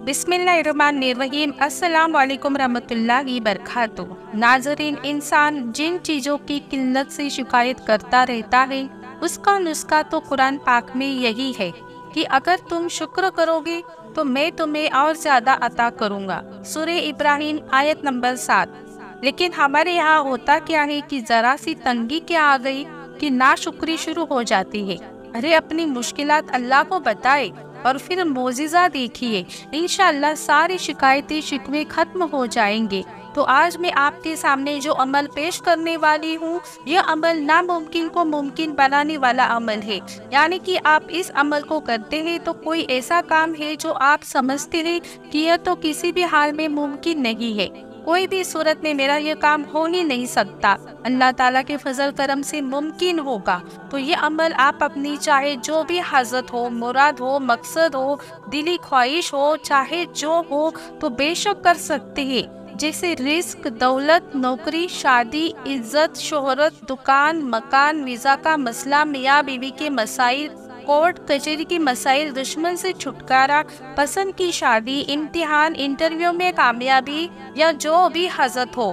बिस्मिल्लाहिर्रहमानिर्रहीम। अस्सलाम वालेकुम रहमतुल्लाहि बरकातुहू। नाज़रीन, इंसान जिन चीज़ों की किल्लत से शिकायत करता रहता है, उसका नुस्खा तो कुरान पाक में यही है कि अगर तुम शुक्र करोगे तो मैं तुम्हें और ज़्यादा अता करूँगा। सूरह इब्राहिम आयत नंबर 7। लेकिन हमारे यहाँ होता क्या है कि ज़रा सी तंगी क्या आ गई कि नाशुक्री शुरू हो जाती है। अरे अपनी मुश्किलात अल्लाह को बताए और फिर मोजिज़ा देखिए, इंशाअल्लाह सारी शिकायतें शिकवे खत्म हो जाएंगे। तो आज मैं आपके सामने जो अमल पेश करने वाली हूँ, यह अमल नामुमकिन को मुमकिन बनाने वाला अमल है। यानी कि आप इस अमल को करते हैं तो कोई ऐसा काम है जो आप समझते हैं कि यह तो किसी भी हाल में मुमकिन नहीं है, कोई भी सूरत में मेरा ये काम हो ही नहीं सकता, अल्लाह ताला के फजल करम से मुमकिन होगा। तो ये अमल आप अपनी चाहे जो भी हाजत हो, मुराद हो, मकसद हो, दिली ख्वाहिश हो, चाहे जो हो, तो बेशक कर सकते हैं। जैसे रिस्क, दौलत, नौकरी, शादी, इज्जत, शोहरत, दुकान, मकान, वीज़ा का मसला, मियाँ बीवी के मसाइल, कोर्ट कचहरी की मसाइल, दुश्मन से छुटकारा, पसंद की शादी, इम्तिहान, इंटरव्यू में कामयाबी या जो भी हजत हो,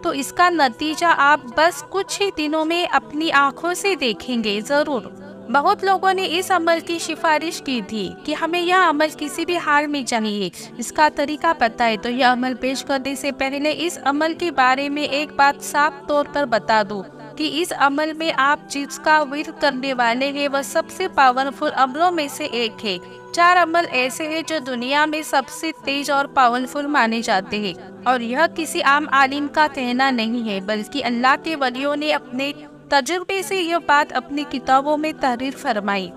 तो इसका नतीजा आप बस कुछ ही दिनों में अपनी आंखों से देखेंगे ज़रूर। बहुत लोगों ने इस अमल की सिफारिश की थी कि हमें यह अमल किसी भी हाल में चाहिए, इसका तरीका पता है। तो यह अमल पेश करने से पहले इस अमल के बारे में एक बात साफ तौर पर बता दूं कि इस अमल में आप जिसका विर्द करने वाले हैं वह सबसे पावरफुल अमलों में से एक है। 4 अमल ऐसे हैं जो दुनिया में सबसे तेज और पावरफुल माने जाते हैं, और यह किसी आम आलिम का कहना नहीं है, बल्कि अल्लाह के वलियों ने अपने तजुर्बे से यह बात अपनी किताबों में तहरीर फरमाई।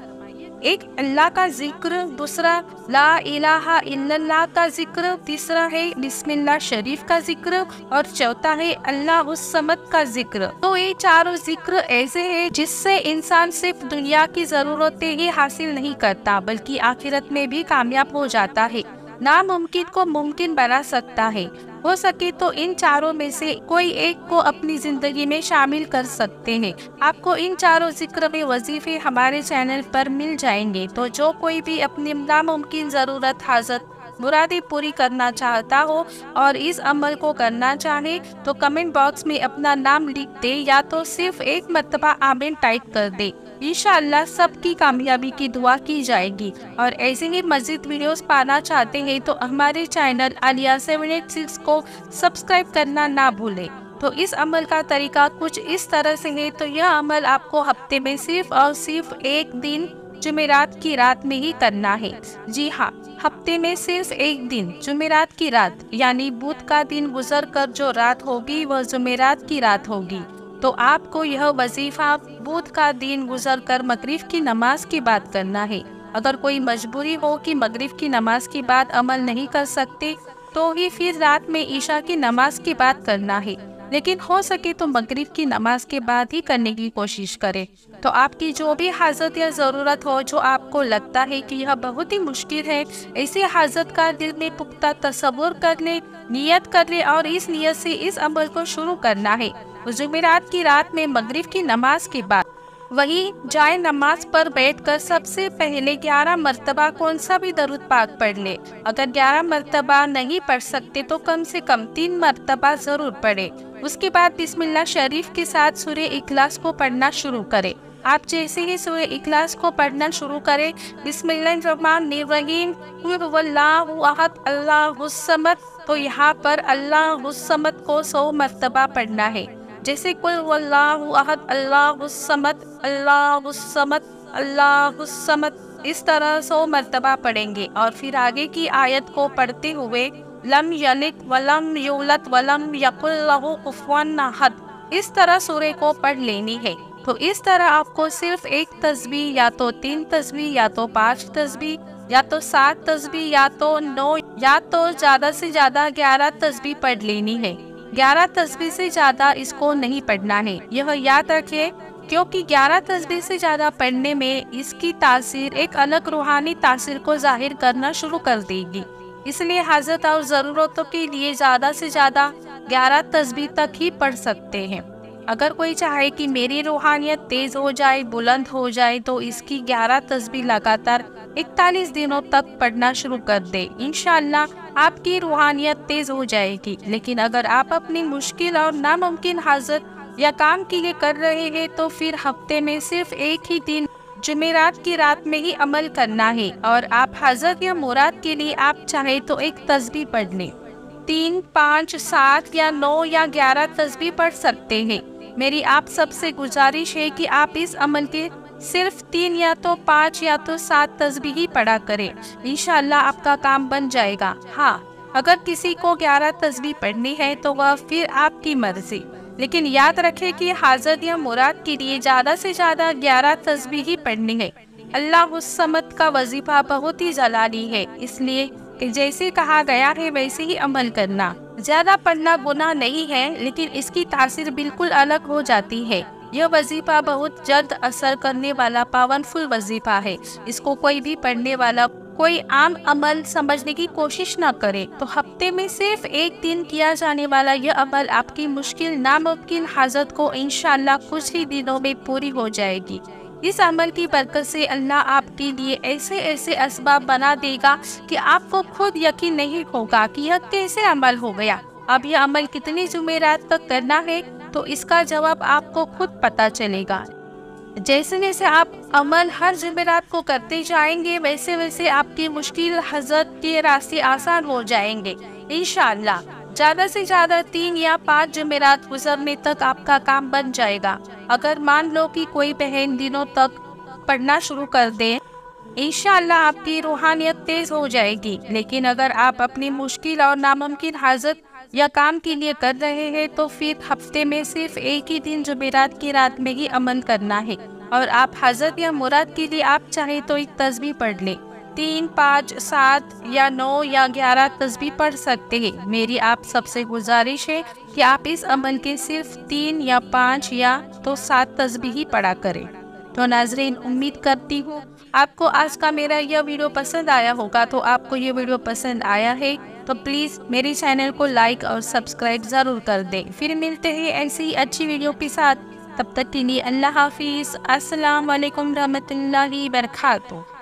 एक अल्लाह का जिक्र, दूसरा ला इलाहा इल्लल्लाह का जिक्र, तीसरा है बिस्मिल्लाह शरीफ का जिक्र, और चौथा है अल्लाहुस समद का जिक्र। तो ये चारों जिक्र ऐसे हैं जिससे इंसान सिर्फ दुनिया की जरूरतें ही हासिल नहीं करता, बल्कि आखिरत में भी कामयाब हो जाता है, नामुमकिन को मुमकिन बना सकता है। हो सके तो इन चारों में से कोई एक को अपनी जिंदगी में शामिल कर सकते हैं। आपको इन चारों जिक्र में वजीफे हमारे चैनल पर मिल जाएंगे। तो जो कोई भी अपनी नामुमकिन ज़रूरत, हाजत, मुरादें पूरी करना चाहता हो और इस अमल को करना चाहे तो कमेंट बॉक्स में अपना नाम लिख दे, या तो सिर्फ एक मर्तबा आमीन टाइप कर दे। इंशाअल्लाह सबकी कामयाबी की दुआ की जाएगी। और ऐसे ही मज़ीद वीडियोस पाना चाहते हैं तो हमारे चैनल आलिया 786 को सब्सक्राइब करना ना भूलें। तो इस अमल का तरीका कुछ इस तरह से है। तो यह अमल आपको हफ्ते में सिर्फ और सिर्फ एक दिन जुमेरात की रात में ही करना है। जी हाँ, हफ्ते में सिर्फ एक दिन जुमेरात की रात, यानी बुध का दिन गुजर कर जो रात होगी वह जुमेरात की रात होगी। तो आपको यह वजीफा बुध का दिन गुजर कर मगरिब की नमाज की बात करना है। अगर कोई मजबूरी हो कि मगरिब की नमाज के बाद अमल नहीं कर सकते तो ही फिर रात में ईशा की नमाज की बात करना है, लेकिन हो सके तो मगरिब की नमाज के बाद ही करने की कोशिश करें। तो आपकी जो भी हाजत या ज़रूरत हो, जो आपको लगता है कि यह बहुत ही मुश्किल है, ऐसी हाजत का दिल में पुख्ता तसव्वुर कर ले, नियत कर ले और इस नियत से इस अमल को शुरू करना है। जुमेरात की रात में मगरिब की नमाज के बाद वही जाए नमाज पर बैठकर सबसे पहले 11 मरतबा कौन सा भी दरूद पाक पढ़ ले। अगर 11 मरतबा नहीं पढ़ सकते तो कम से कम 3 मरतबा जरूर पढ़े। उसके बाद बिस्मिल्लाह शरीफ के साथ सूरह इखलास को पढ़ना शुरू करें। आप जैसे ही सूरह इखलास को पढ़ना शुरू करें, बिस्मिल्लाहिर्रहमानिर्रहीम कुल हुवल्लाहु अहद अल्लाहुस समद, तो यहाँ पर अल्लाहुस समद को 100 मरतबा पढ़ना है। जैसे कुल हुवल्लाहु अहद अल्लाहुस समद, अल्लाहुस समद, अल्लाहुस समद, इस तरह 100 मरतबा पढ़ेंगे। और फिर आगे की आयत को पढ़ते हुए लम यलिद वलम यूलद वलम यकुल लहू कुफुवन अहद, इस तरह सूरह को पढ़ लेनी है। तो इस तरह आपको सिर्फ एक तस्बीह, या तो 3 तस्बीह, या तो 5 तस्बीह, या तो 7 तस्बीह, या तो 9, या तो ज़्यादा से ज़्यादा 11 तस्बीह पढ़ लेनी है। 11 तस्बीह से ज़्यादा इसको नहीं पढ़ना है, यह याद रखिए, क्योंकि 11 तस्बीह से ज़्यादा पढ़ने में इसकी तासीर एक अलग रूहानी तासीर को जाहिर करना शुरू कर देगी। इसलिए हाजत और ज़रूरतों के लिए ज़्यादा से ज़्यादा 11 तस्बीह तक ही पढ़ सकते हैं। अगर कोई चाहे कि मेरी रूहानियत तेज़ हो जाए, बुलंद हो जाए, तो इसकी 11 तस्बीह लगातार 41 दिनों तक पढ़ना शुरू कर दे। इंशाअल्लाह आपकी रूहानियत तेज हो जाएगी। लेकिन अगर आप अपनी मुश्किल और नामुमकिन हाजत या काम के लिए कर रहे हैं तो फिर हफ्ते में सिर्फ एक ही दिन जुमेरात की रात में ही अमल करना है। और आप हाजत या मुराद के लिए आप चाहे तो एक तस्बीह पढ़ लें। 3, 5, 7 या 9 या 11 तस्बीह पढ़ सकते हैं। मेरी आप सबसे गुजारिश है कि आप इस अमल के सिर्फ 3 या तो 5 या तो 7 तस्बीह ही पढ़ा करें। इंशाअल्लाह आपका काम बन जाएगा। हाँ, अगर किसी को 11 तस्बीह पढ़नी है तो वह फिर आपकी मर्जी, लेकिन याद रखें कि हाजत या मुराद के लिए ज़्यादा से ज़्यादा 11 तस्बीह ही पढ़नी है। अल्लाह उस समत का वजीफा बहुत ही जलाली है, इसलिए कि जैसे कहा गया है वैसे ही अमल करना। ज़्यादा पढ़ना गुनाह नहीं है, लेकिन इसकी तासीर बिल्कुल अलग हो जाती है। यह वजीफा बहुत जल्द असर करने वाला पावरफुल वजीफा है। इसको कोई भी पढ़ने वाला कोई आम अमल समझने की कोशिश न करे तो हफ्ते में सिर्फ एक दिन किया जाने वाला यह अमल आपकी मुश्किल नामुमकिन हाजत को इंशाअल्लाह कुछ ही दिनों में पूरी हो जाएगी। इस अमल की बरकत से अल्लाह आपके लिए ऐसे ऐसे असबाब बना देगा कि आपको खुद यकीन नहीं होगा कि यह कैसे अमल हो गया। अब यह अमल कितनी जुमेरात तक करना है तो इसका जवाब आपको खुद पता चलेगा। जैसे जैसे आप अमल हर जुमेरात को करते जाएंगे वैसे वैसे आपकी मुश्किल हजरत के रास्ते आसान हो जाएंगे इंशाअल्लाह। ज़्यादा से ज़्यादा 3 या 5 जुमेरात गुजरने तक आपका काम बन जाएगा। अगर मान लो कि कोई बहन दिनों तक पढ़ना शुरू कर दे, इंशाअल्लाह आपकी रूहानियत तेज हो जाएगी। लेकिन अगर आप अपनी मुश्किल और नामुमकिन हाजत या काम के लिए कर रहे हैं तो फिर हफ्ते में सिर्फ एक ही दिन जुमेरात की रात में ही अमल करना है। और आप हाजत या मुराद के लिए आप चाहे तो एक तस्बीह पढ़ लें। 3, 5, 7 या 9 या 11 तस्बीह पढ़ सकते हैं। मेरी आप सबसे गुजारिश है कि आप इस अमल के सिर्फ 3 या 5 या तो 7 तस्बीह ही पढ़ा करें। तो नाज़रीन, उम्मीद करती हूँ आपको आज का मेरा यह वीडियो पसंद आया होगा। तो आपको ये वीडियो पसंद आया है तो प्लीज़ मेरे चैनल को लाइक और सब्सक्राइब ज़रूर कर दें। फिर मिलते हैं ऐसी ही अच्छी वीडियो के साथ। तब तक के लिए अल्लाह हाफिज़। अस्सलाम वालेकुम रहमतुल्लाहि बरकातुहू।